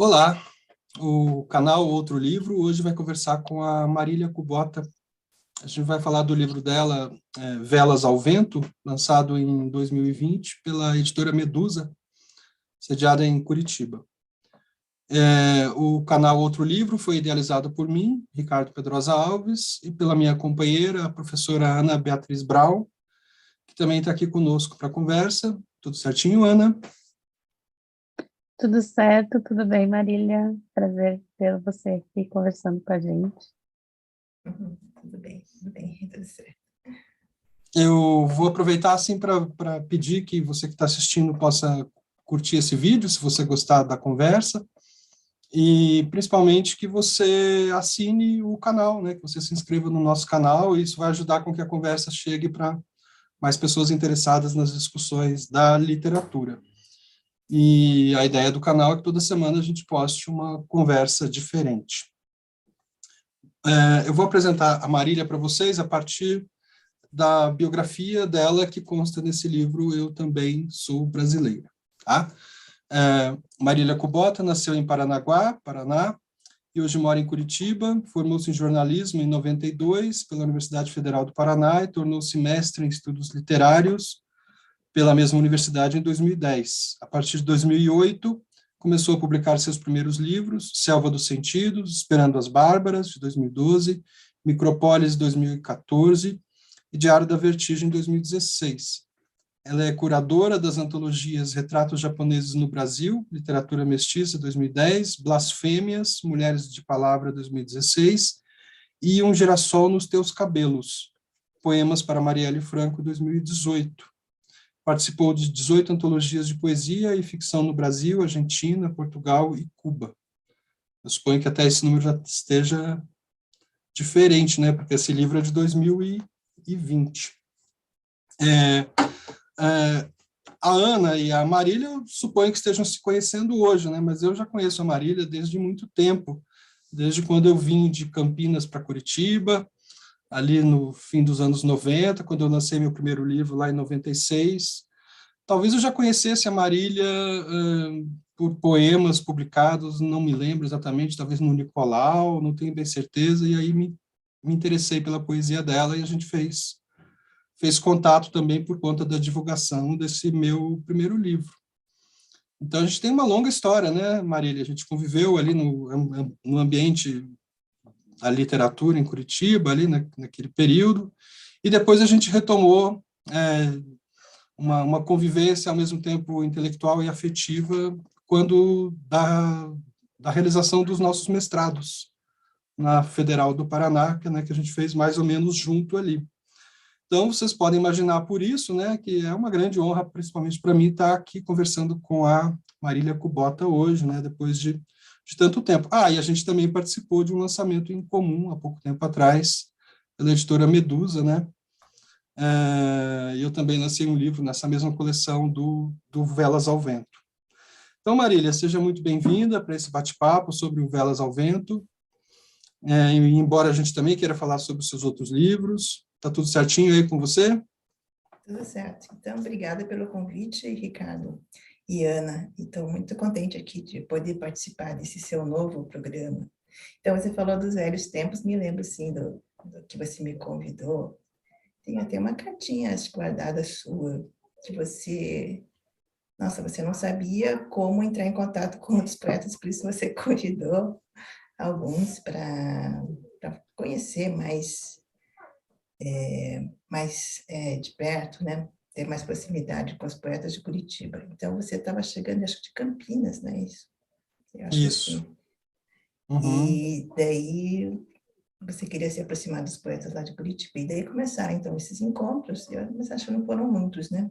Olá, o canal Outro Livro hoje vai conversar com a Marília Kubota. A gente vai falar do livro dela, Velas ao Vento, lançado em 2020 pela editora Medusa, sediada em Curitiba. O canal Outro Livro foi idealizado por mim, Ricardo Pedrosa Alves, e pela minha companheira, a professora Ana Beatriz Brown, que também está aqui conosco para a conversa. Tudo certinho, Ana? Tudo certo, tudo bem, Marília? Prazer ter você aqui conversando com a gente. Tudo bem, tudo certo. Eu vou aproveitar assim para pedir que você que está assistindo possa curtir esse vídeo, se você gostar da conversa, e principalmente que você assine o canal, né? Que você se inscreva no nosso canal, e isso vai ajudar com que a conversa chegue para mais pessoas interessadas nas discussões da literatura. E a ideia do canal é que toda semana a gente poste uma conversa diferente. Eu vou apresentar a Marília para vocês a partir da biografia dela, que consta nesse livro Eu Também Sou Brasileira. Tá? Marília Kubota nasceu em Paranaguá, Paraná, e hoje mora em Curitiba, formou-se em jornalismo em 92 pela Universidade Federal do Paraná e tornou-se mestre em estudos literários pela mesma universidade em 2010. A partir de 2008, começou a publicar seus primeiros livros, Selva dos Sentidos, Esperando as Bárbaras, de 2012, Micropólis, de 2014, e Diário da Vertigem, em 2016. Ela é curadora das antologias Retratos Japoneses no Brasil, Literatura Mestiça, 2010, Blasfêmias, Mulheres de Palavra, 2016, e Um Girassol nos Teus Cabelos, Poemas para Marielle Franco, 2018. Participou de 18 antologias de poesia e ficção no Brasil, Argentina, Portugal e Cuba. Eu suponho que até esse número já esteja diferente, né? Porque esse livro é de 2020. A Ana e a Marília, eu suponho que estejam se conhecendo hoje, né? Mas eu já conheço a Marília desde muito tempo, desde quando eu vim de Campinas para Curitiba, ali no fim dos anos 90, quando eu lancei meu primeiro livro lá em 96. Talvez eu já conhecesse a Marília por poemas publicados, não me lembro exatamente, talvez no Nicolau, não tenho bem certeza, e aí me interessei pela poesia dela e a gente fez contato também por conta da divulgação desse meu primeiro livro. Então, a gente tem uma longa história, né, Marília? A gente conviveu ali no ambiente da literatura em Curitiba, ali naquele período, e depois a gente retomou uma convivência, ao mesmo tempo intelectual e afetiva, quando da realização dos nossos mestrados na Federal do Paraná, que a gente fez mais ou menos junto ali. Então, vocês podem imaginar por isso, né, que é uma grande honra, principalmente para mim, estar aqui conversando com a Marília Kubota hoje, né, depois de tanto tempo. E a gente também participou de um lançamento em comum, há pouco tempo atrás, pela editora Medusa, né, eu também lancei um livro nessa mesma coleção do Velas ao Vento. Então, Marília, seja muito bem-vinda para esse bate-papo sobre o Velas ao Vento, embora a gente também queira falar sobre os seus outros livros. Está tudo certinho aí com você? Tudo certo. Então, obrigada pelo convite, Ricardo e Ana. Estou muito contente aqui de poder participar desse seu novo programa. Então, você falou dos velhos tempos, me lembro, sim, do que você me convidou. Tem até uma cartinha guardada sua, que você... Nossa, você não sabia como entrar em contato com outros poetas, por isso você convidou alguns para conhecer mais de perto, né? Ter mais proximidade com os poetas de Curitiba. Então, você estava chegando, acho que de Campinas, não é isso? Eu acho Isso. assim. Uhum. E daí você queria se aproximar dos poetas lá de Curitiba. E daí começaram, então, esses encontros, mas acho que não foram muitos, né?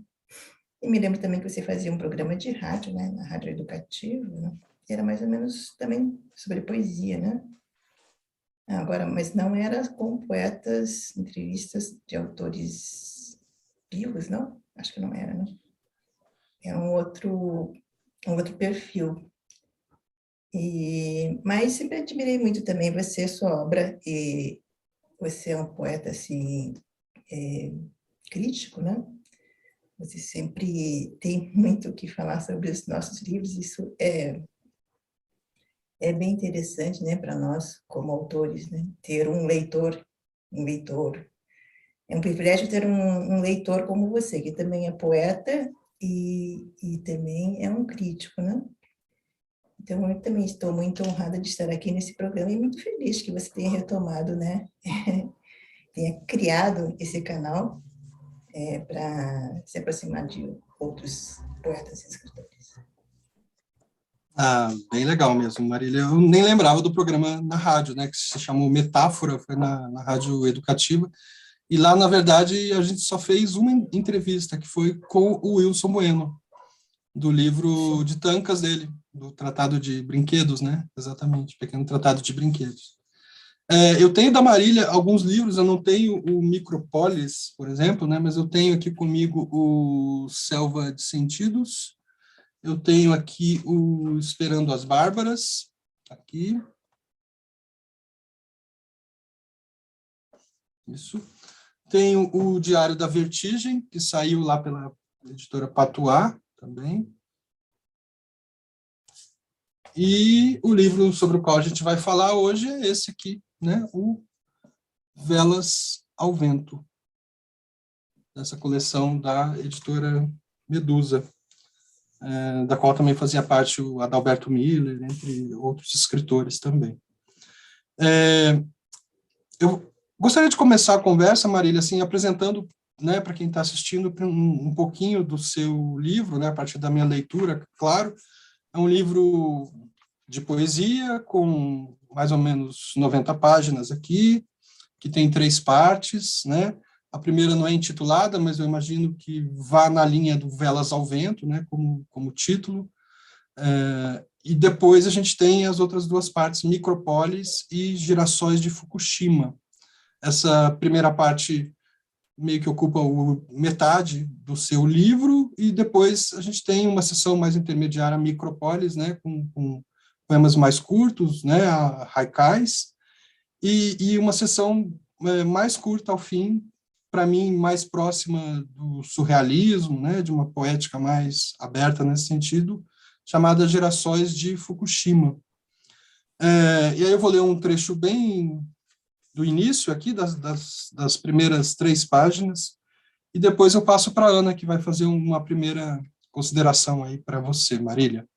E me lembro também que você fazia um programa de rádio, né? Na Rádio Educativa, né? E era mais ou menos também sobre poesia, né? Agora, mas não era com poetas, entrevistas de autores vivos, não? Acho que não era, né? Era um outro perfil. Mas sempre admirei muito também você, sua obra, e você é um poeta, assim, crítico, né? Você sempre tem muito o que falar sobre os nossos livros, isso é é bem interessante, né, para nós, como autores, né, ter um leitor. É um privilégio ter um leitor como você, que também é poeta e também é um crítico, né? Então, eu também estou muito honrada de estar aqui nesse programa e muito feliz que você tenha retomado, né? Tenha criado esse canal para se aproximar de outros poetas e escritores. Ah, bem legal mesmo, Marília. Eu nem lembrava do programa na rádio, né, que se chamou Metáfora, foi na rádio educativa. E lá, na verdade, a gente só fez uma entrevista, que foi com o Wilson Bueno, do livro Sim. de Tancas dele, do Tratado de Brinquedos, né? Exatamente, Pequeno Tratado de Brinquedos. Eu tenho da Marília alguns livros, eu não tenho o Micropolis, por exemplo, né? Mas eu tenho aqui comigo o Selva de Sentidos, eu tenho aqui o Esperando as Bárbaras, aqui, isso. Tenho o Diário da Vertigem, que saiu lá pela editora Patuá, também. E o livro sobre o qual a gente vai falar hoje é esse aqui, né? O Velas ao Vento, dessa coleção da editora Medusa, da qual também fazia parte o Adalberto Miller, entre outros escritores também. Eu gostaria de começar a conversa, Marília, assim, apresentando, né, para quem está assistindo, um pouquinho do seu livro, né, a partir da minha leitura, claro. É um livro de poesia, com mais ou menos 90 páginas aqui, que tem 3 partes, né? A primeira não é intitulada, mas eu imagino que vá na linha do Velas ao Vento, né, como título. E depois a gente tem as outras 2 partes, Micropolis e Girassóis de Fukushima. Essa primeira parte meio que ocupa metade do seu livro, e depois a gente tem uma seção mais intermediária, Micropolis, né, com poemas mais curtos, né, haikais, e uma seção mais curta ao fim, para mim, mais próxima do surrealismo, né, de uma poética mais aberta nesse sentido, chamada Girassóis de Fukushima. E aí eu vou ler um trecho bem do início aqui, das primeiras 3 páginas, e depois eu passo para a Ana, que vai fazer uma primeira consideração aí para você, Marília.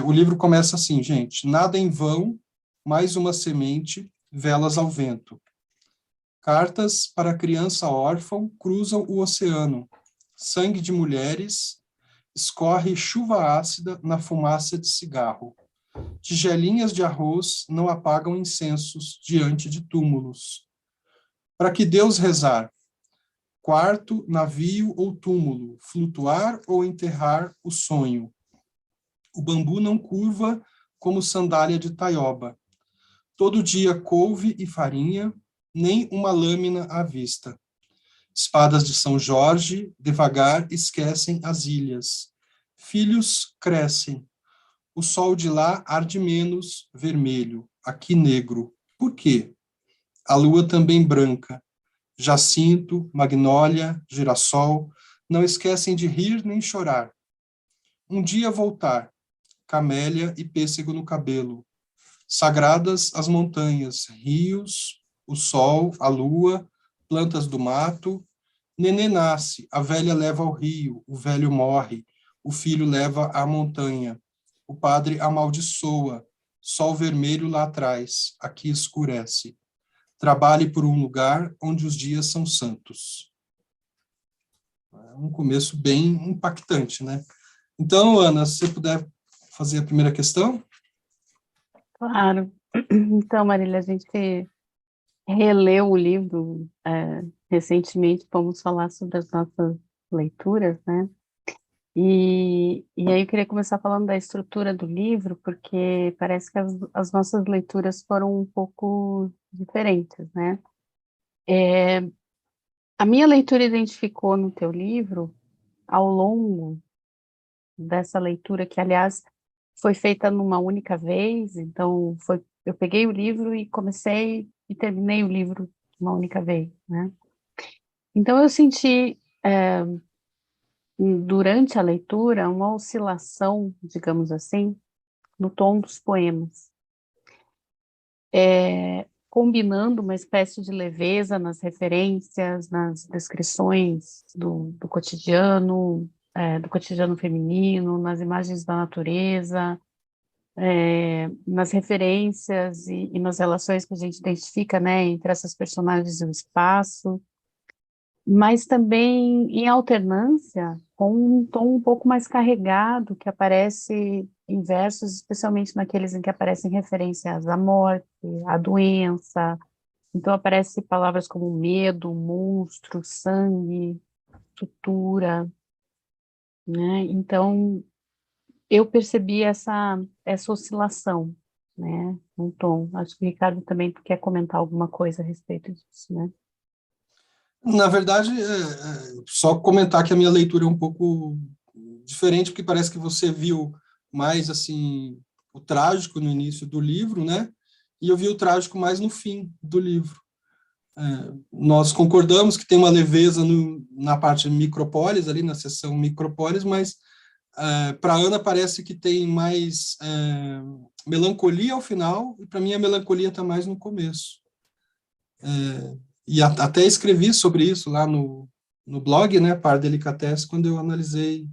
O livro começa assim, gente: nada em vão, mais uma semente, velas ao vento. Cartas para criança órfã cruzam o oceano. Sangue de mulheres, escorre chuva ácida na fumaça de cigarro. Tigelinhas de arroz não apagam incensos diante de túmulos. Para que Deus rezar? Quarto, navio ou túmulo, flutuar ou enterrar o sonho. O bambu não curva como sandália de taioba. Todo dia couve e farinha, nem uma lâmina à vista. Espadas de São Jorge, devagar esquecem as ilhas. Filhos crescem. O sol de lá arde menos vermelho, aqui negro. Por quê? A lua também branca. Jacinto, magnólia, girassol, não esquecem de rir nem chorar. Um dia voltar, camélia e pêssego no cabelo. Sagradas as montanhas, rios, o sol, a lua, plantas do mato. Nenê nasce, a velha leva ao rio, o velho morre, o filho leva à montanha. O padre amaldiçoa, sol vermelho lá atrás, aqui escurece. Trabalhe por um lugar onde os dias são santos. É um começo bem impactante, né? Então, Ana, se você puder fazer a primeira questão. Claro. Então, Marília, a gente releu o livro recentemente, vamos falar sobre as nossas leituras, né? E aí eu queria começar falando da estrutura do livro, porque parece que as nossas leituras foram um pouco diferentes, né? A minha leitura identificou no teu livro, ao longo dessa leitura, que aliás foi feita numa única vez, então eu peguei o livro e comecei e terminei o livro uma única vez, né? Então eu senti durante a leitura uma oscilação, digamos assim, no tom dos poemas, combinando uma espécie de leveza nas referências, nas descrições do cotidiano, do cotidiano feminino, nas imagens da natureza, nas referências e nas relações que a gente identifica, né, entre essas personagens e o espaço, mas também em alternância com um tom um pouco mais carregado que aparece em versos, especialmente naqueles em que aparecem referências à morte, à doença. Então aparecem palavras como medo, monstro, sangue, sutura, né? Então eu percebi essa oscilação, né, no tom. Acho que o Ricardo também quer comentar alguma coisa a respeito disso, né? Na verdade, só comentar que a minha leitura é um pouco diferente, porque parece que você viu mais, assim, o trágico no início do livro, né? E eu vi o trágico mais no fim do livro. Nós concordamos que tem uma leveza na parte micropólis, ali na seção micropólis, mas para Ana parece que tem mais melancolia ao final, e para mim a melancolia está mais no começo. E até escrevi sobre isso lá no blog, né, Par Delicatesse, quando eu analisei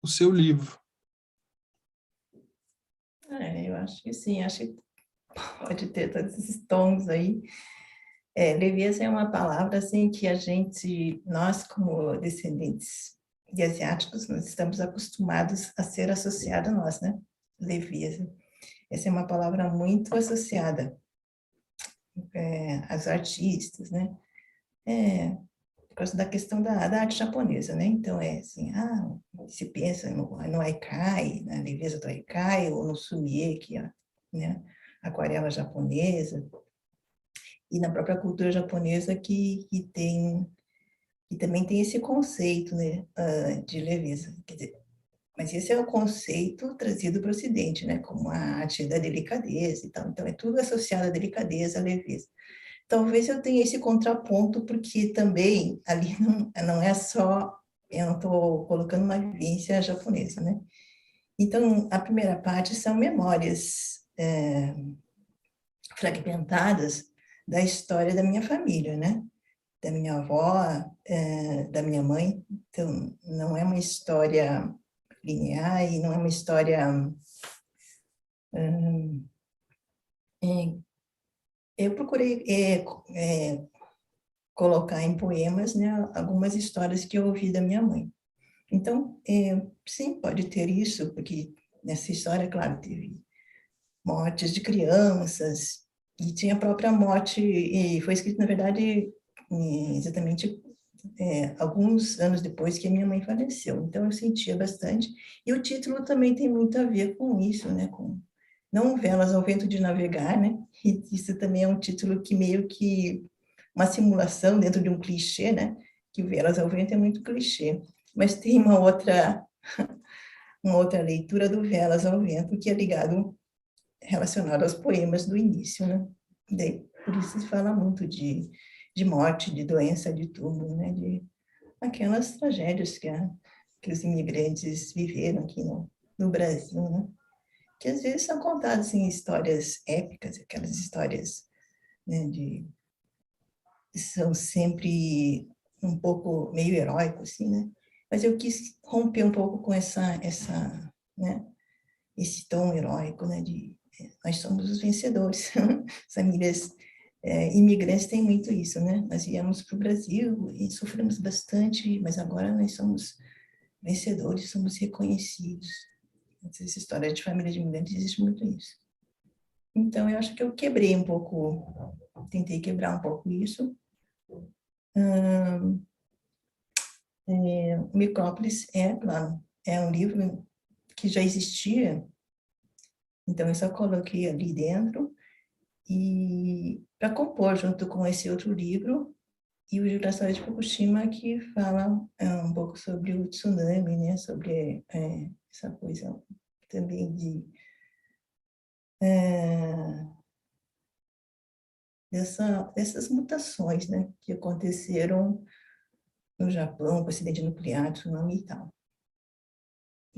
o seu livro. Eu acho que sim, acho que pode ter todos esses tons aí. Leveza é uma palavra assim que a gente, nós como descendentes de asiáticos, nós estamos acostumados a ser associada a nós, né? Leveza. Essa é uma palavra muito associada aos artistas, né? Por causa da questão da arte japonesa, né? Então, assim, se pensa no haikai, na leveza do haikai, ou no sumie, que é, né, aquarela japonesa, e na própria cultura japonesa que também tem esse conceito, né, de leveza. Quer dizer, mas esse é o conceito trazido para o Ocidente, né, como a arte da delicadeza e tal. Então, é tudo associado à delicadeza, à leveza. Talvez eu tenha esse contraponto, porque também ali não é só, eu não estou colocando uma vivência japonesa, né? Então, a primeira parte são memórias fragmentadas da história da minha família, né? Da minha avó, da minha mãe. Então, não é uma história linear e não é uma história... eu procurei colocar em poemas, né, algumas histórias que eu ouvi da minha mãe. Então, sim, pode ter isso, porque nessa história, claro, teve mortes de crianças, e tinha a própria morte, e foi escrito, na verdade, exatamente alguns anos depois que a minha mãe faleceu. Então, eu sentia bastante. E o título também tem muito a ver com isso, né? Com não velas ao vento de navegar, né? E isso também é um título que meio que uma simulação dentro de um clichê, né? Que velas ao vento é muito clichê. Mas tem uma outra leitura do Velas ao Vento que é relacionado aos poemas do início, né? Daí, por isso se fala muito de morte, de doença, de tudo, né? De aquelas tragédias que os imigrantes viveram aqui no Brasil, né? Que às vezes são contadas em histórias épicas, aquelas histórias, né, são sempre um pouco meio heróico, assim, né? Mas eu quis romper um pouco com né, esse tom heróico, né, nós somos os vencedores. As famílias imigrantes têm muito isso, né? Nós viemos para o Brasil e sofremos bastante, mas agora nós somos vencedores, somos reconhecidos. Essa história de família de imigrantes existe muito isso. Então, eu acho que eu quebrei um pouco, tentei quebrar um pouco isso. Micrópolis claro, é um livro que já existia, então eu só coloquei ali dentro, e para compor junto com esse outro livro, e o Girassóis de Fukushima, que fala um pouco sobre o tsunami, né, sobre essa coisa também dessas mutações, né, que aconteceram no Japão, com o acidente nuclear, tsunami e tal.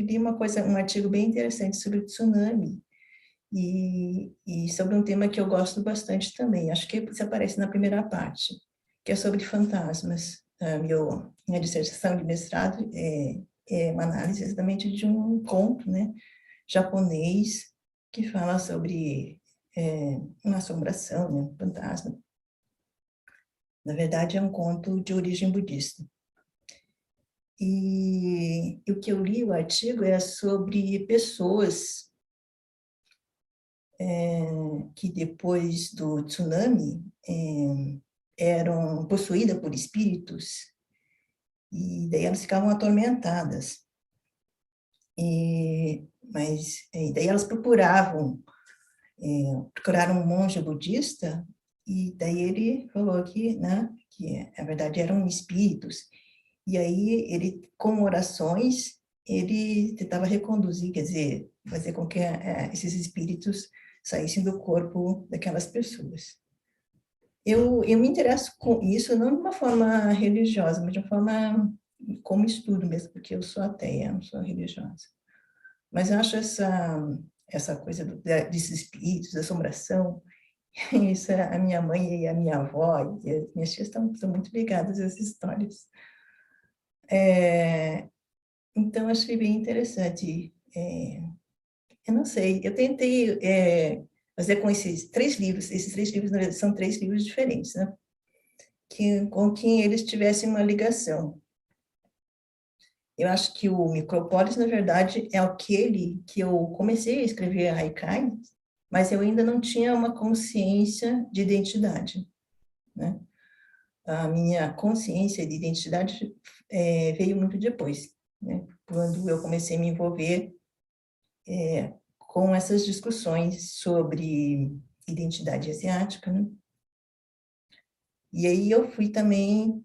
li um artigo bem interessante sobre o tsunami, e sobre um tema que eu gosto bastante também, acho que isso aparece na primeira parte, que é sobre fantasmas. Minha dissertação de mestrado é uma análise exatamente de um conto, né, japonês, que fala sobre uma assombração, né, um fantasma. Na verdade, é um conto de origem budista. E o que eu li, o artigo, é sobre pessoas que depois do tsunami eram possuídas por espíritos, e daí elas ficavam atormentadas. Mas daí elas procuraram um monge budista, e daí ele falou que, né, que na verdade eram espíritos. E aí ele, com orações, ele tentava reconduzir, quer dizer, fazer com que esses espíritos saíssem do corpo daquelas pessoas. Eu me interesso com isso não de uma forma religiosa, mas de uma forma como estudo mesmo, porque eu sou ateia, não sou religiosa. Mas eu acho essa coisa desses espíritos, da assombração, isso a minha mãe e a minha avó e as minhas tias estão muito ligadas a essas histórias. Então, achei bem interessante. Eu não sei, eu tentei fazer com esses três livros, na verdade, são 3 livros diferentes, né? Com quem eles tivessem uma ligação. Eu acho que o Micrópolis, na verdade, é aquele que eu comecei a escrever a Haikai, mas eu ainda não tinha uma consciência de identidade, né? A minha consciência de identidade veio muito depois, né? Quando eu comecei a me envolver com essas discussões sobre identidade asiática, né? E aí eu fui também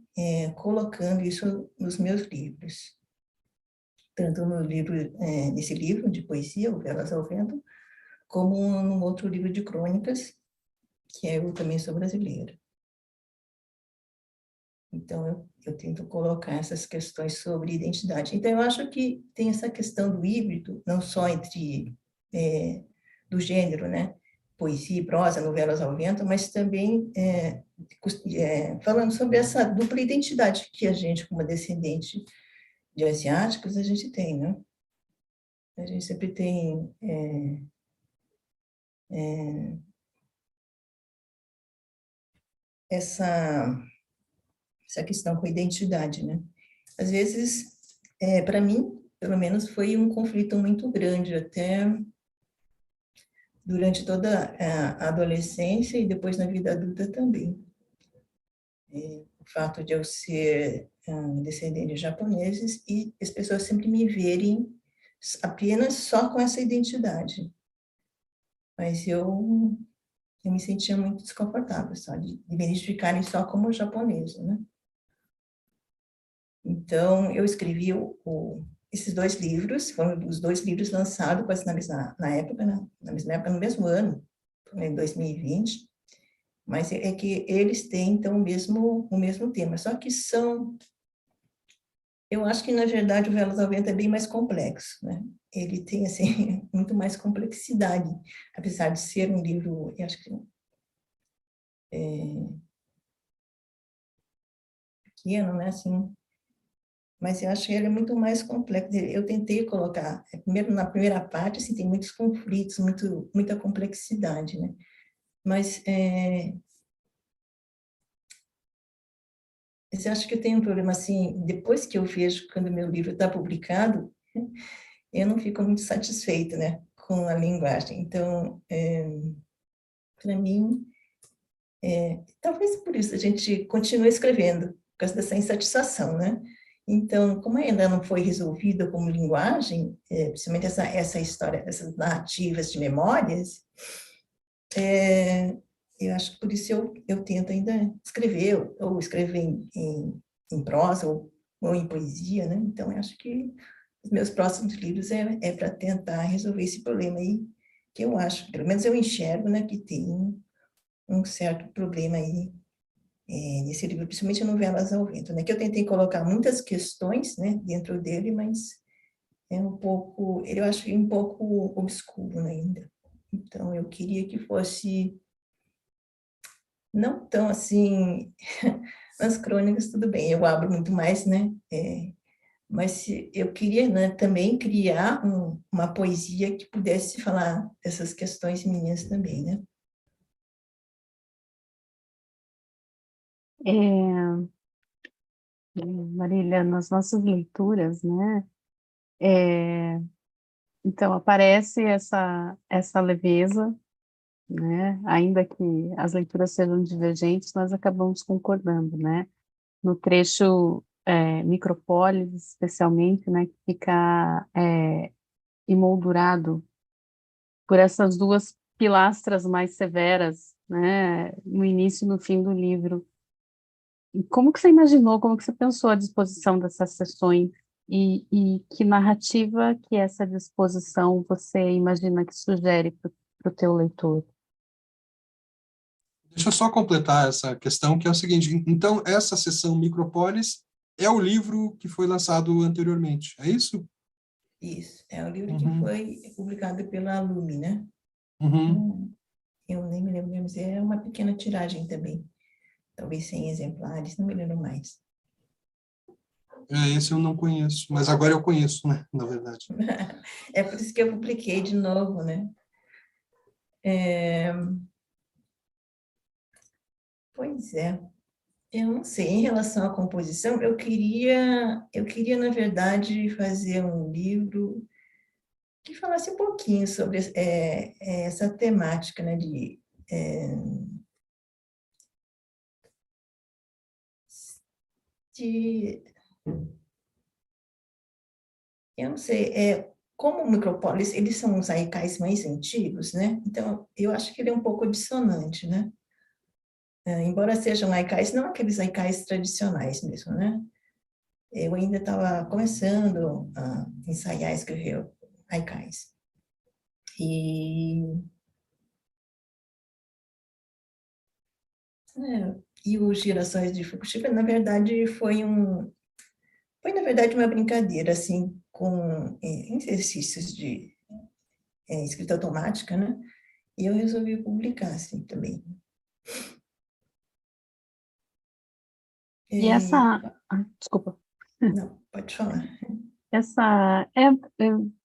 colocando isso nos meus livros, tanto nesse livro de poesia, O Velas ao Vento, como num outro livro de crônicas, que eu também sou brasileira. Então, eu tento colocar essas questões sobre identidade. Então, eu acho que tem essa questão do híbrido, não só entre do gênero, né? Poesia e prosa, novelas ao vento, mas também falando sobre essa dupla identidade que a gente, como descendente de asiáticos, a gente tem, né? A gente sempre tem essa questão com a identidade, né? Às vezes, para mim, pelo menos, foi um conflito muito grande, até durante toda a adolescência e depois na vida adulta também. O fato de eu ser descendente de japoneses e as pessoas sempre me verem apenas só com essa identidade. Mas eu me sentia muito desconfortável, sabe? De me identificarem só como japonesa, né? Então, eu escrevi esses 2 livros, foram os 2 livros lançados quase na época, né? Na mesma época, no mesmo ano, em 2020, mas é que eles têm, então, o mesmo tema, só que eu acho que, na verdade, o Velas ao Vento é bem mais complexo, né? Ele tem, assim, muito mais complexidade, apesar de ser um livro, eu acho que pequeno, né, assim, mas eu acho que ele é muito mais complexo. Eu tentei colocar, primeiro, na primeira parte, assim, tem muitos conflitos, muita complexidade, né? Mas eu acho que eu tenho um problema, assim, depois que eu vejo, quando o meu livro está publicado, eu não fico muito satisfeita, né, com a linguagem. Então, para mim, talvez por isso a gente continue escrevendo, por causa dessa insatisfação, né? Então, como ainda não foi resolvida como linguagem, principalmente essa história, essas narrativas de memórias, eu acho que por isso eu tento ainda escrever, ou escrever em prosa, ou em poesia, né? Então, eu acho que os meus próximos livros é para tentar resolver esse problema aí, que eu acho, pelo menos eu enxergo, né, que tem um certo problema aí nesse livro, principalmente Novelas ao Vento, né, que eu tentei colocar muitas questões, né, dentro dele, mas é um pouco, eu acho um pouco obscuro ainda. Então, eu queria que fosse não tão assim, nas crônicas tudo bem, eu abro muito mais, né? Mas eu queria, né, também criar uma poesia que pudesse falar dessas questões minhas também, né? É, Marília, nas nossas leituras, né? é, então aparece essa leveza, né? Ainda que as leituras sejam divergentes, nós acabamos concordando, né? No trecho Micropólis, especialmente, né? Que fica emoldurado por essas duas pilastras mais severas, né? No início e no fim do livro. E como que você imaginou, como que você pensou a disposição dessas sessões? E que narrativa que essa disposição você imagina que sugere para o teu leitor? Deixa eu só completar essa questão, que é o seguinte, então, essa sessão Micropólis é o livro que foi lançado anteriormente, é isso? Isso, é o livro que Uhum, foi publicado pela Lume, né? uhum. Eu nem me lembro, mas é uma pequena tiragem também. Talvez 100 exemplares, não me lembro mais. Esse eu não conheço, mas agora eu conheço, né, na verdade. É por isso que eu publiquei de novo, né? É, pois é, eu não sei, em relação à composição, eu queria, na verdade, fazer um livro que falasse um pouquinho sobre essa temática, né, é, de, eu não sei, como o Micropólis, eles são os haikais mais antigos, né? Então, eu acho que ele é um pouco dissonante, né? Embora sejam haikais, não aqueles haikais tradicionais mesmo, né? Eu ainda estava começando a ensaiar, escrever haikais. E, e os Girassóis de Fukushima, na verdade, na verdade uma brincadeira, assim, com exercícios de escrita automática, né? E eu resolvi publicar, assim, também. E É, desculpa, não, pode falar. essa é, é-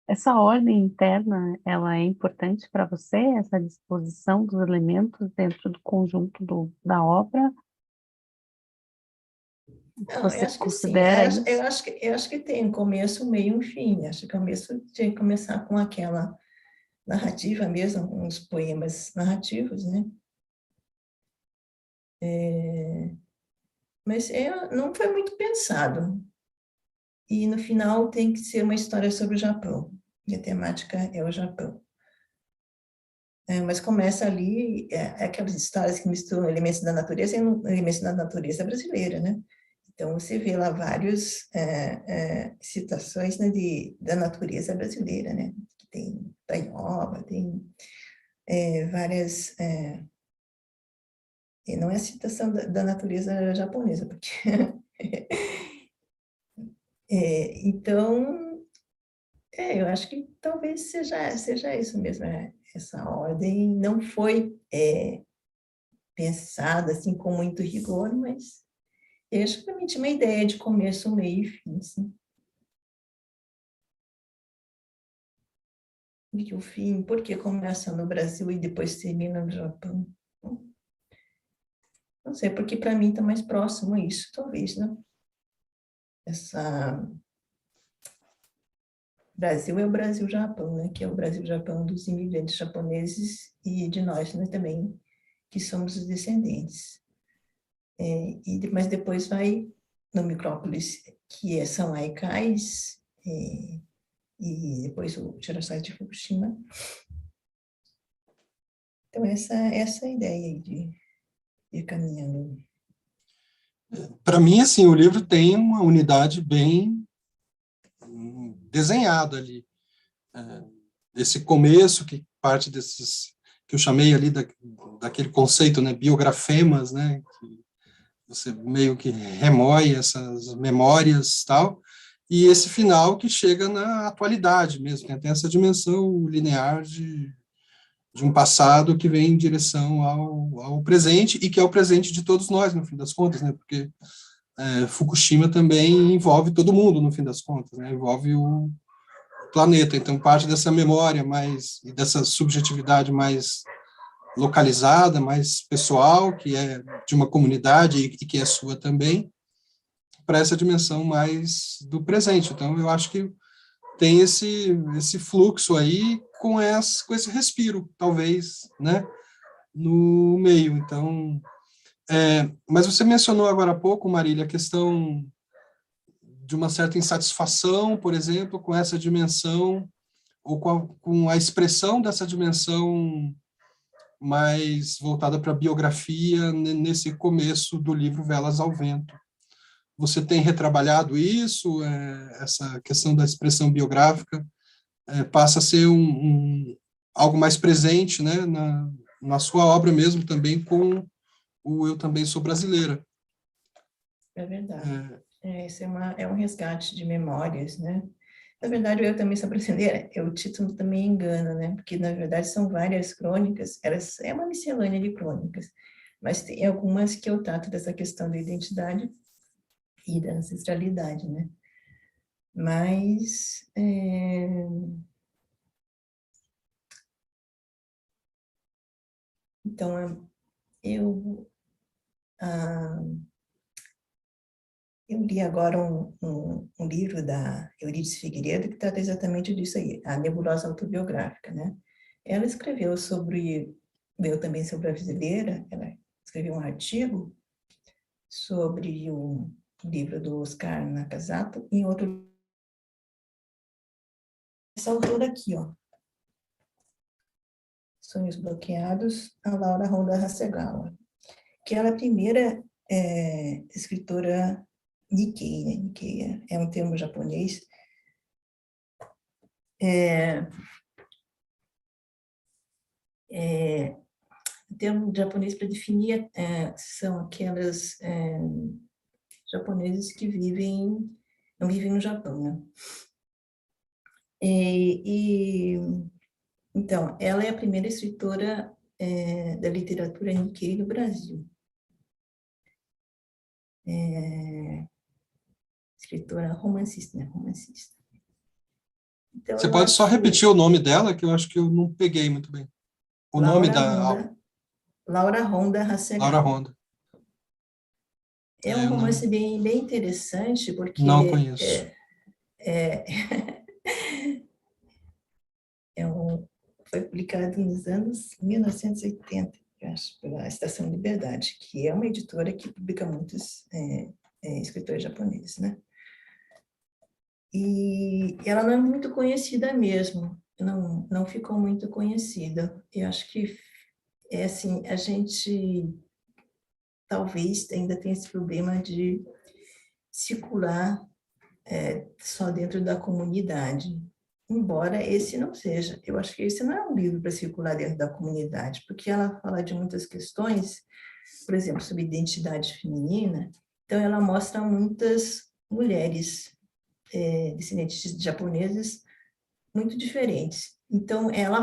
essa ordem interna, ela é importante para você, essa disposição dos elementos dentro do conjunto da obra? Não, eu Você acho que sim. considera isso? Eu acho que tem um começo, meio e um fim. Acho que o começo tinha que começar com aquela narrativa mesmo, uns poemas narrativos, né? Mas não foi muito pensado. E no final tem que ser uma história sobre o Japão. E a temática é o Japão. Mas começa ali, aquelas histórias que misturam elementos da natureza e elementos da natureza brasileira, né? Então, você vê lá várias citações, né, da natureza brasileira, né? Tem taioba, tem várias... e não é citação da natureza japonesa, porque... então, eu acho que talvez seja isso mesmo. Essa ordem não foi pensada assim com muito rigor, mas eu acho que para mim tinha uma ideia de começo, meio e fim, assim. E que o fim, por que começa no Brasil e depois termina no Japão? Não sei, porque para mim está mais próximo a isso, talvez, né? Essa Brasil é o Brasil-Japão, né? Que é o Brasil-Japão dos imigrantes japoneses e de nós, né, também, que somos os descendentes. Mas depois vai no Micrópolis, que são Haikais, e depois o Girassóis de Fukushima. Então, essa é a ideia aí de ir caminhando. Para mim, assim, o livro tem uma unidade bem desenhada ali. Esse começo, que parte desses, que eu chamei ali daquele conceito, né, biografemas, né, que você meio que remoe essas memórias tal, e esse final que chega na atualidade mesmo, tem essa dimensão linear de um passado que vem em direção ao presente, e que é o presente de todos nós, no fim das contas, né? Porque Fukushima também envolve todo mundo, no fim das contas, né? Envolve o planeta. Então, parte dessa memória mais, e dessa subjetividade mais localizada, mais pessoal, que é de uma comunidade e que é sua também, para essa dimensão mais do presente. Então, eu acho que tem esse fluxo aí com esse respiro, talvez, né, no meio. Então, mas você mencionou agora há pouco, Marília, a questão de uma certa insatisfação, por exemplo, com essa dimensão, ou com a expressão dessa dimensão mais voltada para a biografia nesse começo do livro Velas ao Vento. Você tem retrabalhado isso, essa questão da expressão biográfica passa a ser algo mais presente, né, na sua obra mesmo, também com o Eu Também Sou Brasileira. É verdade. Isso é um resgate de memórias, né? Na verdade, Eu Também Sou Brasileira, o título também engana, né? Porque, na verdade, são várias crônicas, é uma miscelânea de crônicas, mas tem algumas que eu trato dessa questão da identidade e da ancestralidade, né? Mas, então, eu li agora um livro da Eurídice Figueiredo que trata exatamente disso aí, a nebulosa autobiográfica, né? Ela escreveu sobre, Eu Também Sou Brasileira, ela escreveu um artigo sobre o livro do Oscar Nakazato e outro, essa autora aqui, ó, Sonhos Bloqueados, a Laura Honda Hasegawa, que ela é a primeira escritora Nikkei, né? Nikkei é um termo japonês. O termo japonês para definir são aquelas japoneses que não vivem no Japão, né? Então, ela é a primeira escritora da literatura Nikkei no Brasil. Escritora romancista, né? Romancista. Então, Você pode só repetir o nome dela, que eu acho que eu não peguei muito bem. O nome da... Laura Honda Hasegawa. Laura Honda. É um romance bem interessante, porque... Não conheço. Foi publicado nos anos 1980, eu acho, pela Estação Liberdade, que é uma editora que publica muitos escritores japoneses, né? E ela não é muito conhecida mesmo, não ficou muito conhecida. Eu acho que, assim, a gente talvez ainda tenha esse problema de circular só dentro da comunidade, embora esse não seja. Eu acho que esse não é um livro para circular dentro da comunidade, porque ela fala de muitas questões, por exemplo, sobre identidade feminina, então ela mostra muitas mulheres descendentes de japoneses muito diferentes. Então, ela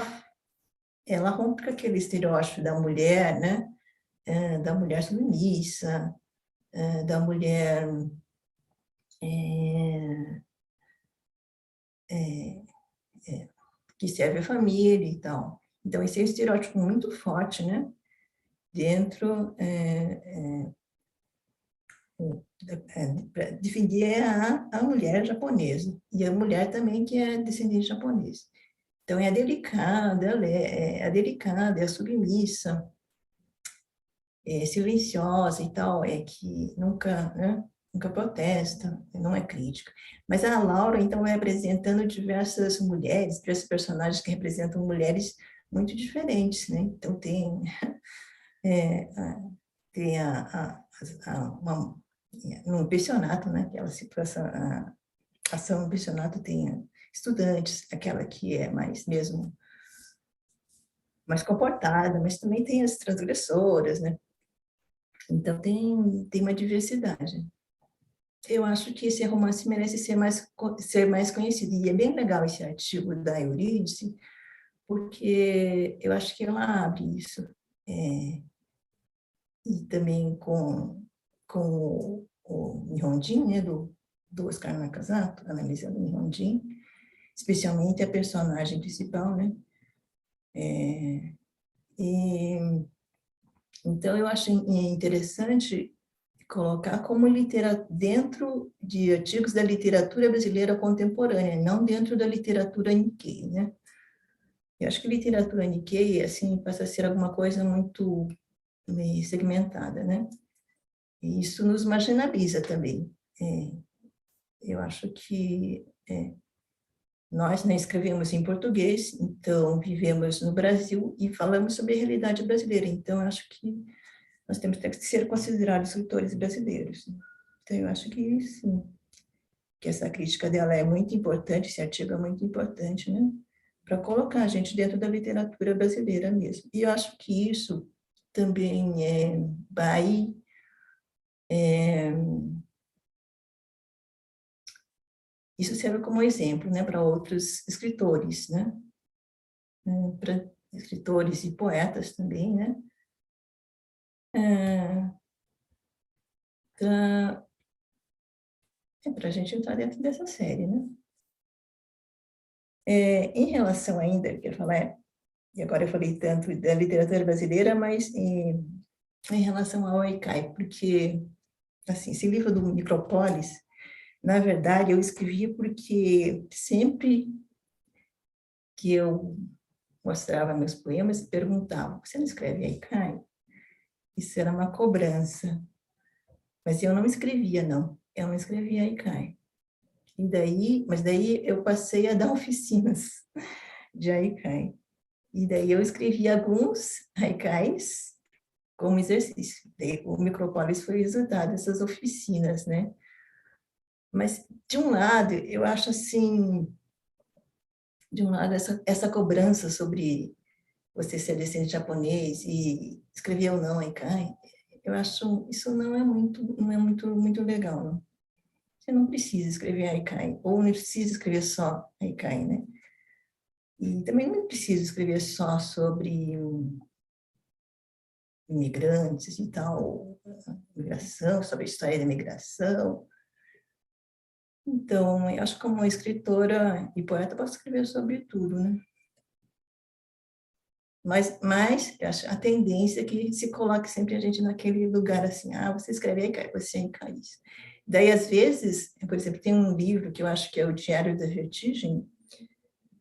rompe com aquele estereótipo da mulher, né? Da mulher submissa, da mulher que serve a família e tal. Então, esse é um estereótipo muito forte, né? Dentro, para defender a mulher japonesa, e a mulher também que é descendente japonês. Então, é a delicada, é a submissa, é silenciosa e tal, que nunca, né? Nunca protesta, não é crítica. Mas a Laura, então, vai apresentando diversas mulheres, diversos personagens que representam mulheres muito diferentes, né? Então, tem no pensionato, né? Aquela situação, a ação no pensionato tem estudantes, aquela que é mais mesmo, mais comportada, mas também tem as transgressoras, né? Então, tem uma diversidade. eu acho que esse romance merece ser mais conhecido. E é bem legal esse artigo da Eurídice, porque eu acho que ela abre isso. E também com o Nihonjin, né, do Oscar Nakazato, analisando o Nihonjin, especialmente a personagem principal, né? E, então, eu acho interessante colocar como dentro de artigos da literatura brasileira contemporânea, não dentro da literatura Nikkei, né? Eu acho que literatura Nikkei, assim, passa a ser alguma coisa muito segmentada, né? E isso nos marginaliza também. Eu acho que nós não escrevemos em português, então vivemos no Brasil e falamos sobre a realidade brasileira. Então, eu acho que nós temos que ser considerados escritores brasileiros. Então, eu acho que sim, que essa crítica dela é muito importante, esse artigo é muito importante, né? Para colocar a gente dentro da literatura brasileira mesmo. E eu acho que isso também vai isso serve como exemplo, né, para outros escritores, né? Para escritores e poetas também, né? Para a gente entrar dentro dessa série, né? Em relação ainda, eu quero falar, e agora eu falei tanto da literatura brasileira, mas em relação ao Haikai, porque, assim, esse livro do Micrópolis, na verdade, eu escrevi porque sempre que eu mostrava meus poemas, perguntavam, você não escreve Haikai? Isso era uma cobrança. Mas eu não escrevia, não. Eu não escrevia Haikai. Mas daí eu passei a dar oficinas de Haikai. E daí eu escrevi alguns Haikais como exercício. Daí o Micrópolis foi resultado dessas oficinas, né? Mas, de um lado, eu acho assim, de um lado, essa cobrança sobre você ser descendente japonês e escrever ou não Haikai, eu acho isso não é muito legal, não. Você não precisa escrever Haikai, ou não precisa escrever só Haikai, né? E também não precisa escrever só sobre imigrantes e tal, migração, sobre a história da imigração. Então, eu acho que como escritora e poeta, eu posso escrever sobre tudo, né? Mas eu acho a tendência é que se coloque sempre a gente naquele lugar assim, você escreve Haikai, você é Haikai. Daí, às vezes, por exemplo, tem um livro que eu acho que é o Diário da Vertigem,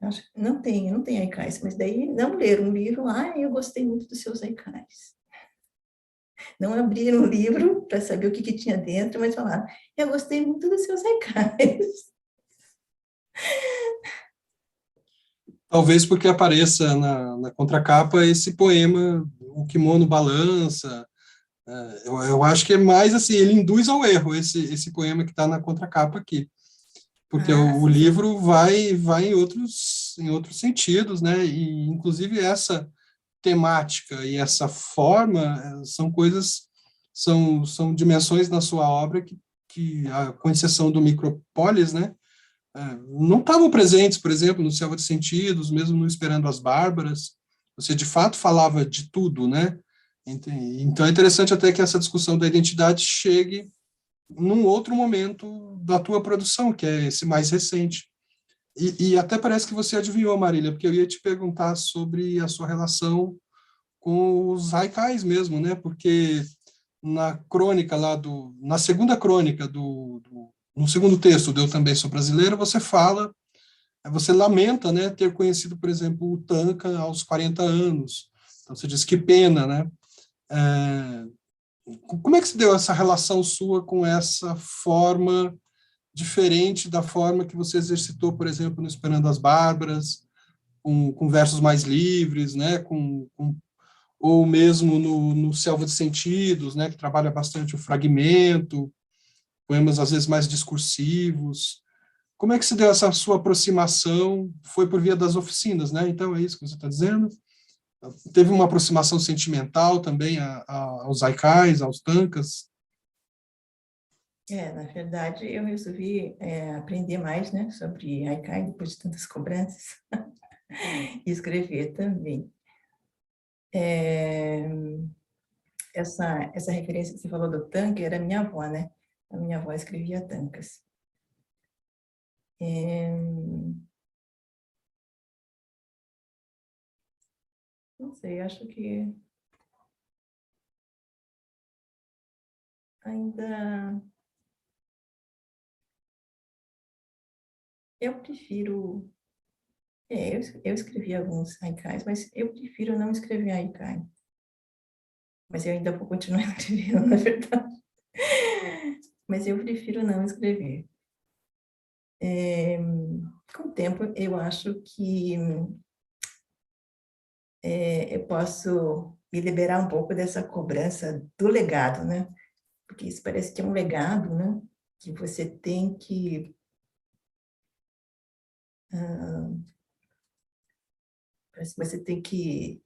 acho que não tem Haikais, mas daí não leram um livro, eu gostei muito dos seus Haikais. Não abriram o livro para saber o que tinha dentro, mas falaram, eu gostei muito dos seus Haikais. Talvez porque apareça na contracapa esse poema, O Kimono Balança. Eu acho que é mais assim, ele induz ao erro, esse poema que está na contracapa aqui. Porque o Sim, livro vai em outros sentidos, né? E, inclusive, essa temática e essa forma são coisas, são dimensões na sua obra com exceção do Micrópolis, né? Não estavam presentes, por exemplo, no Selva de Sentidos, mesmo no Esperando as Bárbaras. Você, de fato, falava de tudo, né? Então, é interessante até que essa discussão da identidade chegue num outro momento da tua produção, que é esse mais recente. E até parece que você adivinhou, Marília, porque eu ia te perguntar sobre a sua relação com os haikais mesmo, né? Porque na crônica lá na segunda crônica no segundo texto do Eu Também Sou Brasileiro, você lamenta, né, ter conhecido, por exemplo, o Tanka aos 40 anos. Então você diz que pena, né? Como é que se deu essa relação sua com essa forma diferente da forma que você exercitou, por exemplo, no Esperando as Bárbaras, com versos mais livres, né, ou mesmo no Selva de Sentidos, né, que trabalha bastante o fragmento, poemas às vezes mais discursivos. Como é que se deu essa sua aproximação? Foi por via das oficinas, né? Então é isso que você está dizendo? Teve uma aproximação sentimental também aos haikais, aos tankas? Na verdade, eu resolvi aprender mais, né, sobre Haikai, depois de tantas cobranças, e escrever também. Essa referência que você falou do tanque era minha avó, né? A minha avó escrevia tankas. Não sei, acho que ainda eu prefiro. Eu escrevi alguns haikais, mas eu prefiro não escrever haikai. Mas eu ainda vou continuar escrevendo, na verdade. Mas eu prefiro não escrever. Com o tempo, eu acho que eu posso me liberar um pouco dessa cobrança do legado, né? Porque isso parece que é um legado, né? Que você tem que... parece que você tem que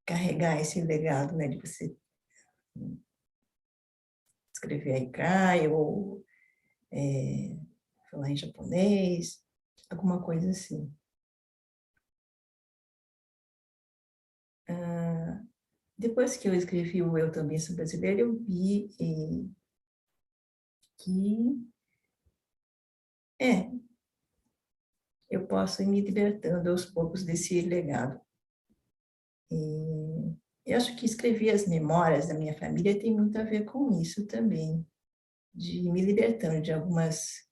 carregar esse legado, né? De você escrever haikai ou falar em japonês, alguma coisa assim. Depois que eu escrevi o Eu Também Sou Brasileira, eu vi que eu posso ir me libertando aos poucos desse legado. E eu acho que escrever as memórias da minha família tem muito a ver com isso também, de me libertando de algumas...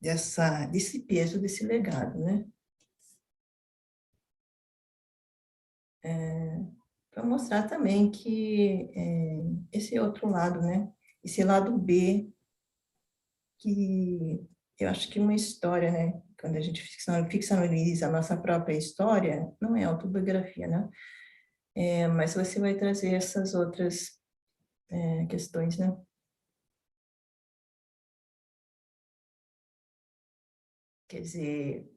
desse peso, desse legado, né? Para mostrar também que esse outro lado, né? Esse lado B, que eu acho que uma história, né? Quando a gente ficcionaliza a nossa própria história, não é autobiografia, né? Mas você vai trazer essas outras questões, né? Quer dizer,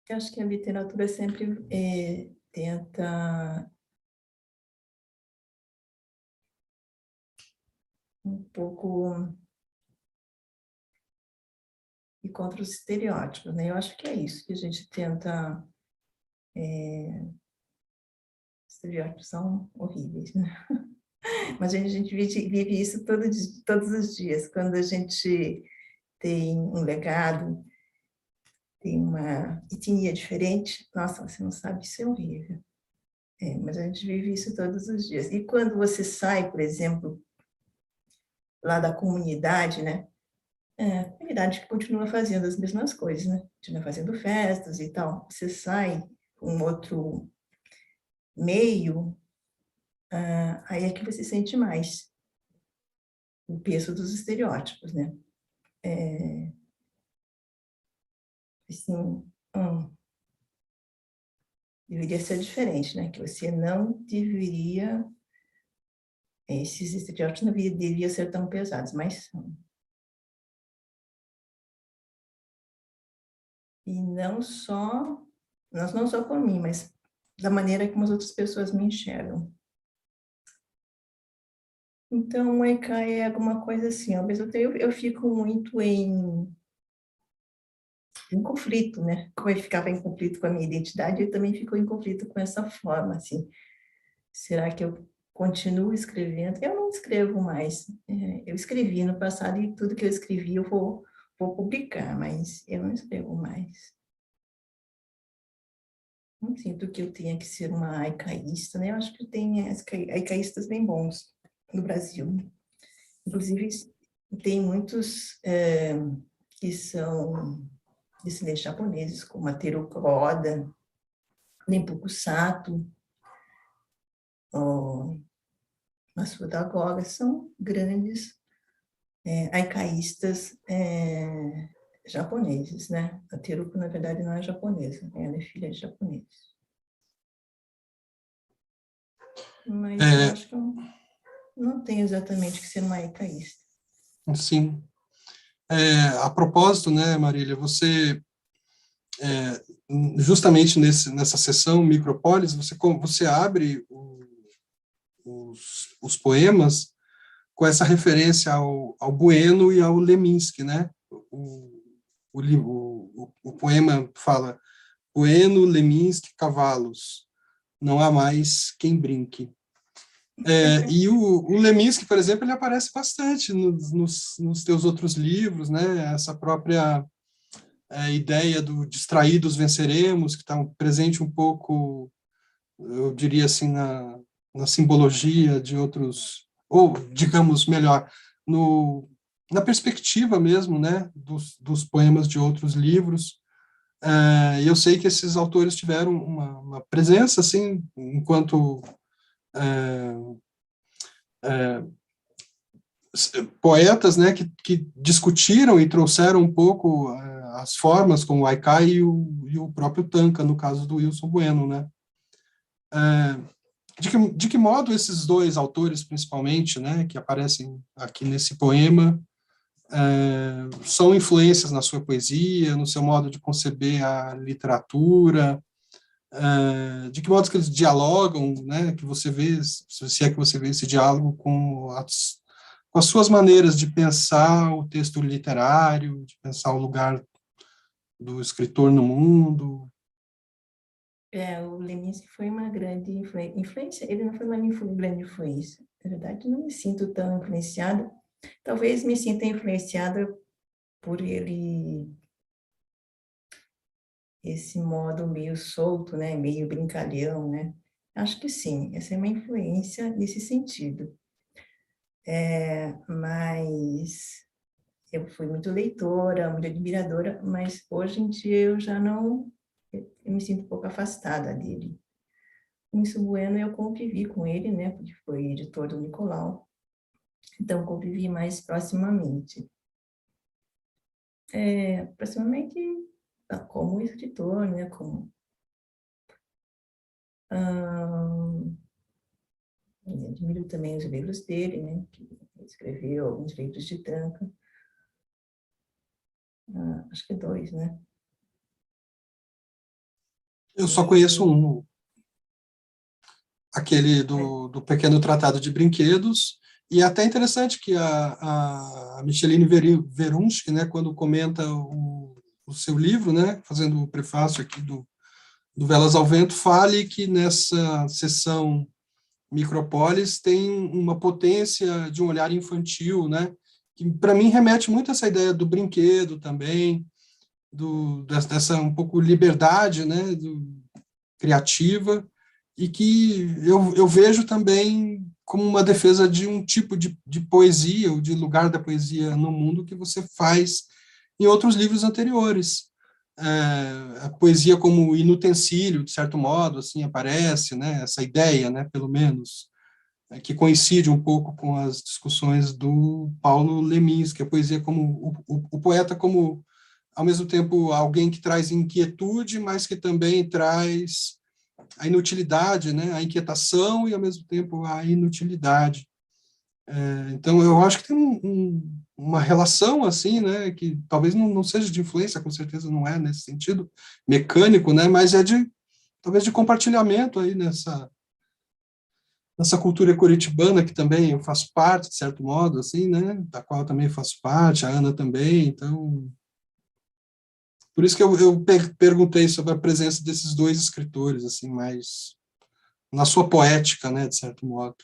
eu acho que a literatura sempre tenta um pouco ir contra os estereótipos, né? Eu acho que é isso que a gente tenta... estereótipos são horríveis, né? Mas a gente vive isso todos os dias. Quando a gente tem um legado, tem uma etnia diferente, nossa, você não sabe, isso é horrível. Mas a gente vive isso todos os dias. E quando você sai, por exemplo, lá da comunidade, né? A comunidade que continua fazendo as mesmas coisas, né? Continua fazendo festas e tal. Você sai com outro meio, aí é que você sente mais o peso dos estereótipos, né? Assim, deveria ser diferente, né? Que você não deveria... esses estereótipos não deveriam ser tão pesados, mas são. E não só por mim, mas da maneira como as outras pessoas me enxergam. Então, o Haikai é alguma coisa assim, ao mesmo tempo eu fico muito em conflito, né? Como eu ficava em conflito com a minha identidade, eu também fico em conflito com essa forma, assim. Será que eu continuo escrevendo? Eu não escrevo mais. Eu escrevi no passado e tudo que eu escrevi eu vou publicar, mas eu não escrevo mais. Não sinto que eu tenha que ser uma haicaísta, né? Eu acho que tem haicaístas bem bons no Brasil. Inclusive, tem muitos que são descendentes japoneses, como a Teruko Oda, Nempuku Sato, Masuda Goga, são grandes haicaístas japoneses, né? A Teruko, na verdade, não é japonesa, ela é filha de japoneses. Mas eu acho que eu não tenho exatamente que ser uma haicaísta. Sim. A propósito, né, Marília, você, justamente nessa sessão Micropólis, você abre os poemas com essa referência ao Bueno e ao Leminski, né? O poema fala: Bueno, Leminski, cavalos, não há mais quem brinque. E o Leminski, por exemplo, ele aparece bastante nos teus outros livros, né? Essa própria ideia do distraídos venceremos, que está presente um pouco, eu diria assim, na simbologia de outros, ou, digamos melhor, na perspectiva mesmo, né, dos poemas de outros livros. E eu sei que esses autores tiveram uma presença, assim, enquanto poetas, né, que discutiram e trouxeram um pouco as formas, como o Haikai e o próprio Tanka, no caso do Wilson Bueno, né. De que modo esses dois autores, principalmente, né, que aparecem aqui nesse poema, são influências na sua poesia, no seu modo de conceber a literatura, de que modo que eles dialogam, né, que você vê, se é que você vê esse diálogo com as suas maneiras de pensar o texto literário, de pensar o lugar do escritor no mundo. O Leminski foi uma grande influência, ele não foi uma grande influência. Na verdade, não me sinto tão influenciada. Talvez me sinta influenciada por ele, esse modo meio solto, né, meio brincalhão, né? Acho que sim, essa é uma influência nesse sentido. Mas eu fui muito leitora, muito admiradora, mas hoje em dia eu já não, eu me sinto um pouco afastada dele. O Wilson Bueno eu convivi com ele, né, porque foi editor do Nicolau, então convivi mais proximamente. Proximamente como escritor, né, como eu admiro também os livros dele, né, que ele escreveu alguns livros de Tanka, acho que 2, né. Eu só conheço um, aquele do Pequeno Tratado de Brinquedos, e é até interessante que a Micheline Verunski, né, quando comenta o seu livro, né, fazendo o prefácio aqui do Velas ao Vento, fale que nessa seção Micrópolis tem uma potência de um olhar infantil, né, que para mim remete muito a essa ideia do brinquedo também, dessa um pouco liberdade, né, criativa, e que eu vejo também como uma defesa de um tipo de poesia, ou de lugar da poesia no mundo que você faz em outros livros anteriores. A poesia como inutensílio, de certo modo, assim, aparece, né, essa ideia, né, pelo menos, que coincide um pouco com as discussões do Paulo Leminski, a poesia como o poeta como, ao mesmo tempo, alguém que traz inquietude, mas que também traz a inutilidade, né, a inquietação e, ao mesmo tempo, a inutilidade. Então, eu acho que tem uma relação, assim, né, que talvez não seja de influência, com certeza não é nesse sentido mecânico, né, mas é talvez de compartilhamento aí nessa cultura curitibana, que também eu faço parte, de certo modo, assim, né, da qual eu também faço parte, a Ana também, então... Por isso que eu perguntei sobre a presença desses dois escritores, assim, mais na sua poética, né, de certo modo.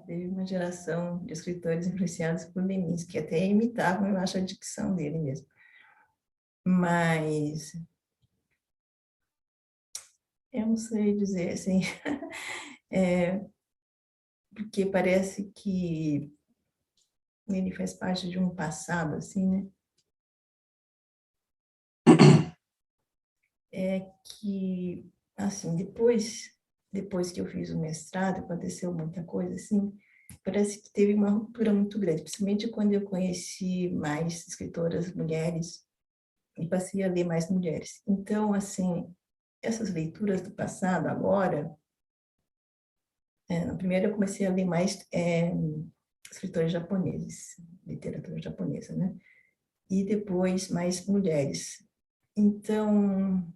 Teve uma geração de escritores influenciados por Leminski, que até imitavam, eu acho, a dicção dele mesmo. Mas eu não sei dizer, assim, porque parece que ele faz parte de um passado, assim, né? Que, assim, depois que eu fiz o mestrado, aconteceu muita coisa, assim, parece que teve uma ruptura muito grande, principalmente quando eu conheci mais escritoras mulheres e passei a ler mais mulheres. Então, assim, essas leituras do passado, agora, na primeira eu comecei a ler mais escritores japoneses, literatura japonesa, né? E depois mais mulheres. Então,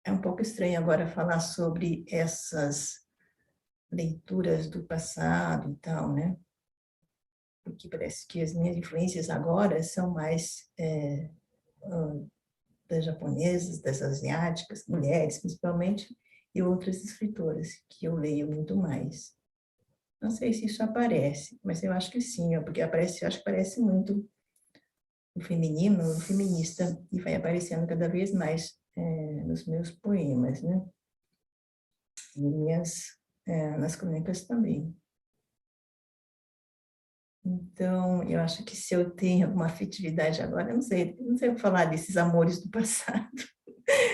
é um pouco estranho agora falar sobre essas leituras do passado e tal, né? Porque parece que as minhas influências agora são mais das japonesas, das asiáticas, mulheres principalmente, e outras escritoras que eu leio muito mais. Não sei se isso aparece, mas eu acho que sim, porque aparece, eu acho que aparece muito o feminino, o feminista, e vai aparecendo cada vez mais nos meus poemas, né? E nas crônicas também. Então, eu acho que se eu tenho alguma afetividade agora, eu não sei o que falar desses amores do passado,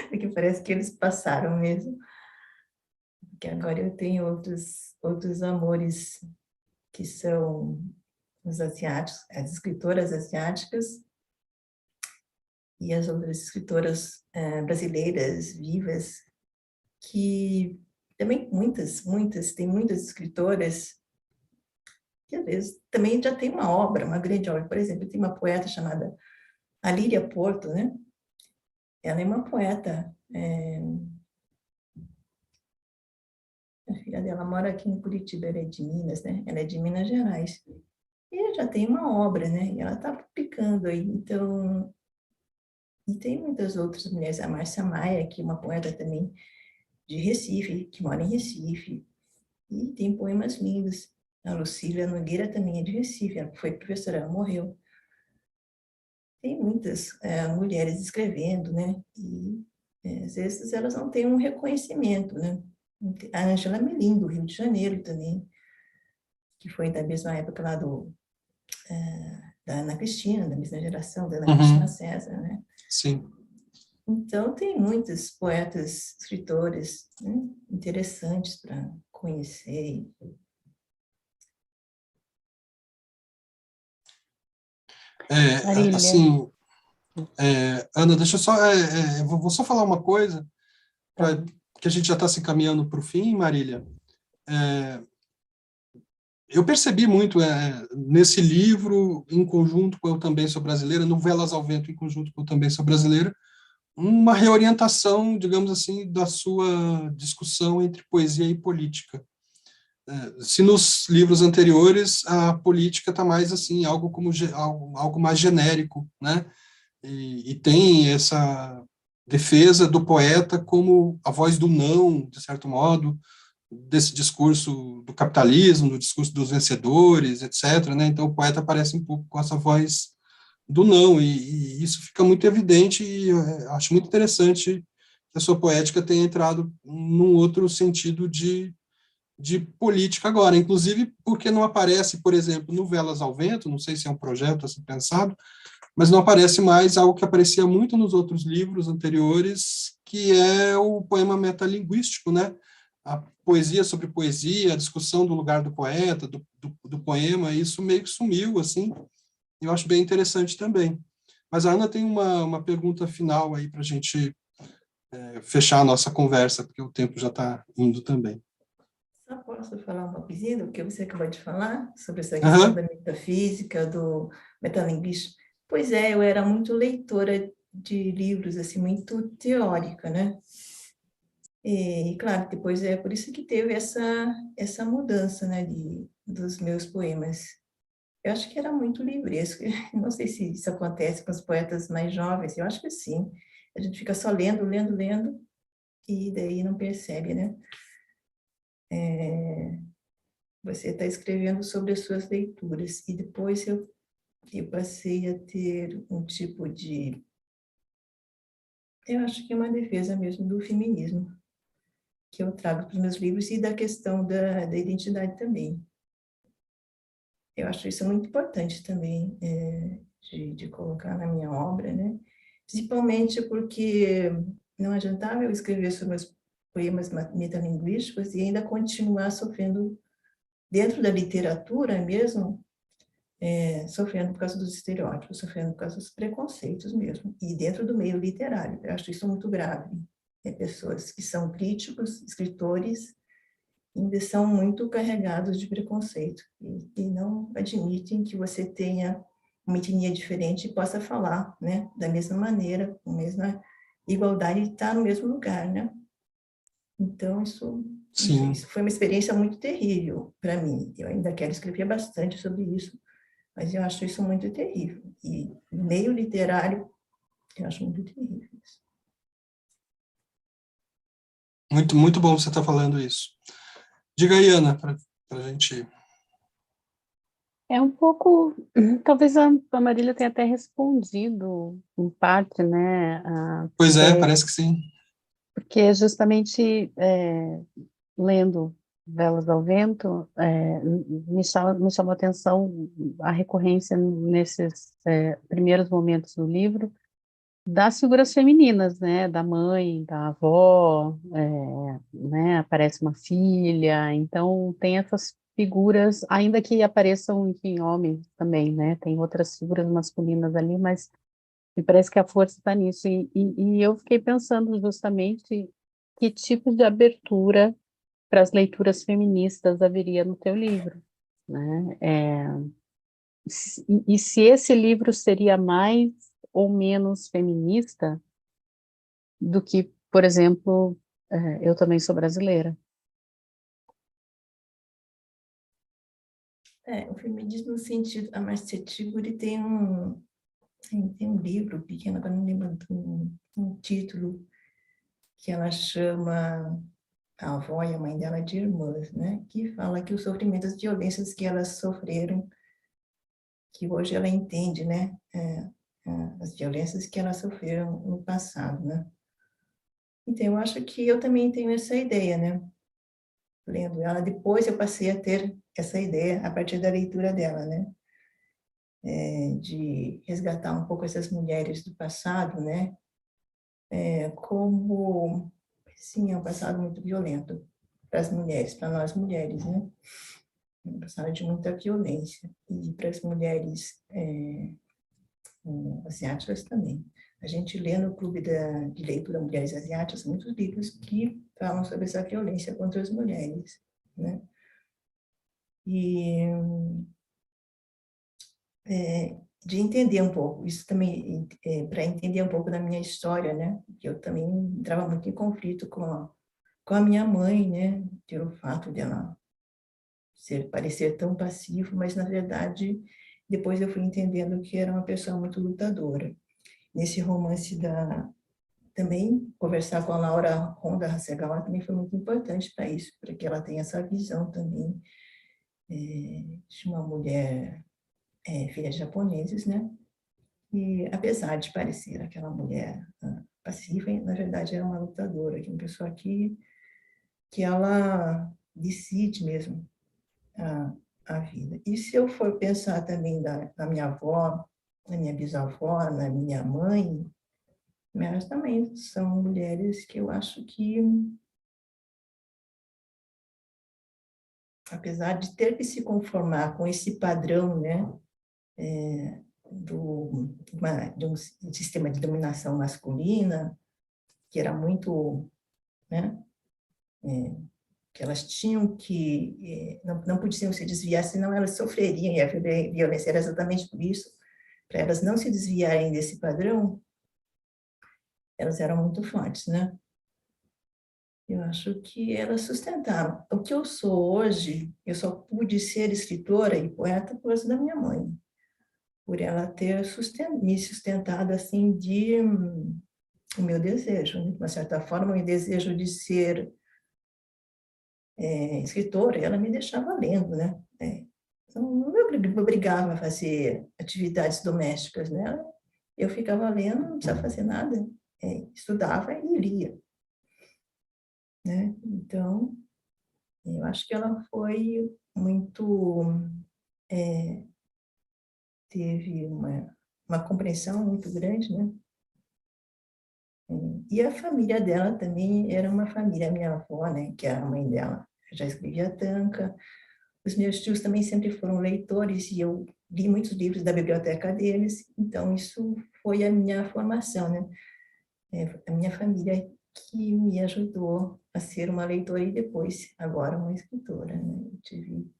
porque parece que eles passaram mesmo. Porque agora eu tenho outros amores que são os asiáticos, as escritoras asiáticas e as outras escritoras brasileiras vivas, que também tem muitas escritoras que às vezes também já tem uma obra, uma grande obra. Por exemplo, tem uma poeta chamada Alíria Porto, né? Ela é uma poeta, a filha dela mora aqui em Curitiba, ela é de Minas, né? Ela é de Minas Gerais. E ela já tem uma obra, né? E ela está publicando aí, então... E tem muitas outras mulheres, a Márcia Maia, que é uma poeta também de Recife, que mora em Recife, e tem poemas lindos. A Lucília Nogueira também é de Recife, ela foi professora, ela morreu. Tem muitas mulheres escrevendo, né? E às vezes elas não têm um reconhecimento, né? A Ângela Melim, do Rio de Janeiro também, que foi da mesma época lá da Ana Cristina, da mesma geração da Ana Cristina César, né? Sim. Então, tem muitos poetas, escritores, né, interessantes para conhecer. Marília. Assim, Ana, deixa eu só, vou só falar uma coisa, que a gente já está se encaminhando para o fim, Marília. Eu percebi muito nesse livro, em conjunto com Eu Também Sou Brasileira, no Velas ao Vento, em conjunto com Eu Também Sou Brasileira, uma reorientação, digamos assim, da sua discussão entre poesia e política. Se nos livros anteriores a política está mais assim, algo mais genérico, né? E tem essa defesa do poeta como a voz do não, de certo modo, desse discurso do capitalismo, do discurso dos vencedores, etc., né? Então o poeta aparece um pouco com essa voz do não, e isso fica muito evidente, e eu acho muito interessante que a sua poética tenha entrado num outro sentido de política agora, inclusive porque não aparece, por exemplo, no Velas ao Vento, não sei se é um projeto a ser pensado, mas não aparece mais algo que aparecia muito nos outros livros anteriores, que é o poema metalinguístico, né? A poesia sobre poesia, a discussão do lugar do poeta, do poema, isso meio que sumiu, assim, eu acho bem interessante também. Mas a Ana tem uma pergunta final aí para a gente fechar a nossa conversa, porque o tempo já está indo também. Só posso falar uma coisinha do que você acabou de falar, sobre essa questão Uhum. da metafísica, do metalinguístico? Pois é, eu era muito leitora de livros, assim, muito teórica, né? E, claro, depois é por isso que teve essa mudança, né, dos meus poemas. Eu acho que era muito livresco. Não sei se isso acontece com os poetas mais jovens, eu acho que sim. A gente fica só lendo, lendo, lendo, e daí não percebe, né? Você está escrevendo sobre as suas leituras, e depois eu passei a ter um tipo de... Eu acho que é uma defesa mesmo do feminismo, que eu trago para os meus livros, e da questão da identidade também. Eu acho isso muito importante também, de colocar na minha obra, né? Principalmente porque não adiantava eu escrever sobre os poemas metalinguísticos e ainda continuar sofrendo, dentro da literatura mesmo, sofrendo por causa dos estereótipos, sofrendo por causa dos preconceitos mesmo, e dentro do meio literário. Eu acho isso muito grave. Pessoas que são críticos, escritores, ainda são muito carregados de preconceito e não admitem que você tenha uma etnia diferente e possa falar, né, da mesma maneira, com a mesma igualdade, e estar no mesmo lugar, né? Então, isso, Sim. isso foi uma experiência muito terrível para mim. Eu ainda quero escrever bastante sobre isso, mas eu acho isso muito terrível. E no meio literário, eu acho muito terrível isso. Muito, muito bom você estar falando isso. Diga aí, Ana, para a gente... É um pouco, talvez a Marília tenha até respondido, em parte, né, Pois é, parece que sim. porque justamente lendo Velas ao Vento, me chamou a atenção a recorrência nesses primeiros momentos do livro das figuras femininas, né, da mãe, da avó, né, aparece uma filha, então tem essas figuras, ainda que apareçam, enfim, homens também, né, tem outras figuras masculinas ali, mas me parece que a força está nisso, e eu fiquei pensando justamente que tipo de abertura para as leituras feministas haveria no teu livro, né, e se esse livro seria mais ou menos feminista do que, por exemplo, eu também sou brasileira. O feminismo no sentido, a Marcia Tiburi tem um livro pequeno, agora não lembro um título, que ela chama a avó e a mãe dela de irmãs, né? Que fala que o sofrimento, as violências que elas sofreram, que hoje ela entende, né? As violências que elas sofreram no passado, né? Então, eu acho que eu também tenho essa ideia, né? Lendo ela, depois eu passei a ter essa ideia a partir da leitura dela, né? De resgatar um pouco essas mulheres do passado, né? Como, sim, é um passado muito violento para as mulheres, para nós mulheres, né? Um passado de muita violência. E para as mulheres asiáticas também. A gente lê no Clube de Leitura Mulheres Asiáticas muitos livros que falam sobre essa violência contra as mulheres, né? E de entender um pouco, isso também, para entender um pouco da minha história, né? Que eu também entrava muito em conflito com a minha mãe, né? Pelo fato dela parecer tão passivo, mas na verdade depois eu fui entendendo que era uma pessoa muito lutadora. Nesse romance também conversar com a Laura Honda Hasegawa também foi muito importante para isso, para que ela tenha essa visão também de uma mulher filha de japoneses, né? E apesar de parecer aquela mulher passiva, na verdade era uma lutadora, uma pessoa que ela decide mesmo a vida. E se eu for pensar também na minha avó, na minha bisavó, na minha mãe, elas também são mulheres que eu acho que, apesar de ter que se conformar com esse padrão, né, de um sistema de dominação masculina, que era muito, né, que elas tinham que, não podiam se desviar, senão elas sofreriam, e a violência era exatamente por isso, para elas não se desviarem desse padrão, elas eram muito fortes, né? Eu acho que elas sustentaram. O que eu sou hoje, eu só pude ser escritora e poeta por causa da minha mãe, por ela ter me sustentado assim o meu desejo, né? De uma certa forma, o meu desejo de ser escritora, ela me deixava lendo, né? Não me obrigava a fazer atividades domésticas, né? Eu ficava lendo, não precisava fazer nada, estudava e lia, né? Então, eu acho que ela foi muito, teve uma compreensão muito grande, né? E a família dela também era uma família, a minha avó, né, que é a mãe dela, já escrevia tanca. Os meus tios também sempre foram leitores e eu li muitos livros da biblioteca deles, então isso foi a minha formação, né? A minha família que me ajudou a ser uma leitora e depois, agora, uma escritora, né? Eu tive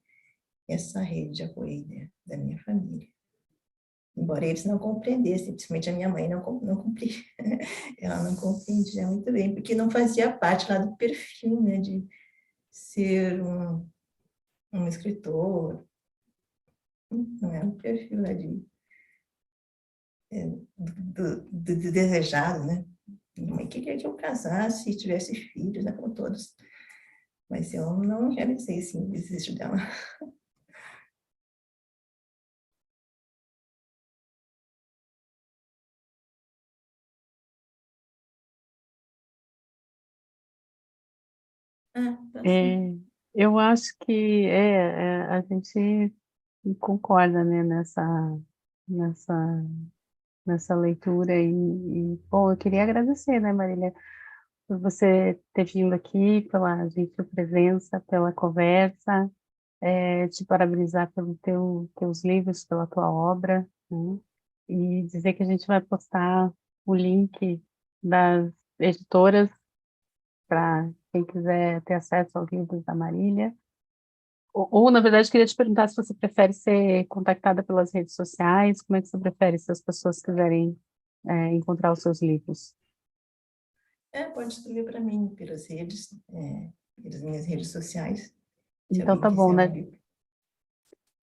essa rede de apoio da minha família. embora eles não compreendessem, principalmente a minha mãe não compreendia, ela não compreendia muito bem, porque não fazia parte lá do perfil, né, de ser um escritor, não era um perfil lá de desejado, né? Minha mãe queria que eu casasse e tivesse filhos, né, com todos, mas eu não realizei, assim, o desejo dela. Ah, tá sim. É, eu acho que a gente concorda, né, nessa, nessa leitura bom, eu queria agradecer, né, Marília, por você ter vindo aqui, pela gentil presença, pela conversa, te parabenizar pelos teus livros, pela tua obra, né, e dizer que a gente vai postar o link das editoras para quem quiser ter acesso aos livros da Marília. Na verdade, queria te perguntar se você prefere ser contactada pelas redes sociais, como é que você prefere se as pessoas quiserem encontrar os seus livros? Pode escrever para mim pelas redes, pelas minhas redes sociais, se Então alguém tá bom, quiser um né? livro.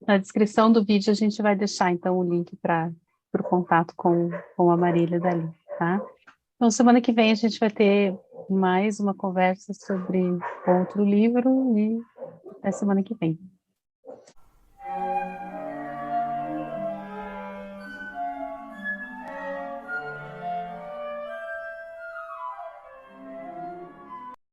Na descrição do vídeo a gente vai deixar então o link para o contato com a Marília dali, tá? Então semana que vem a gente vai ter mais uma conversa sobre outro livro e até semana que vem.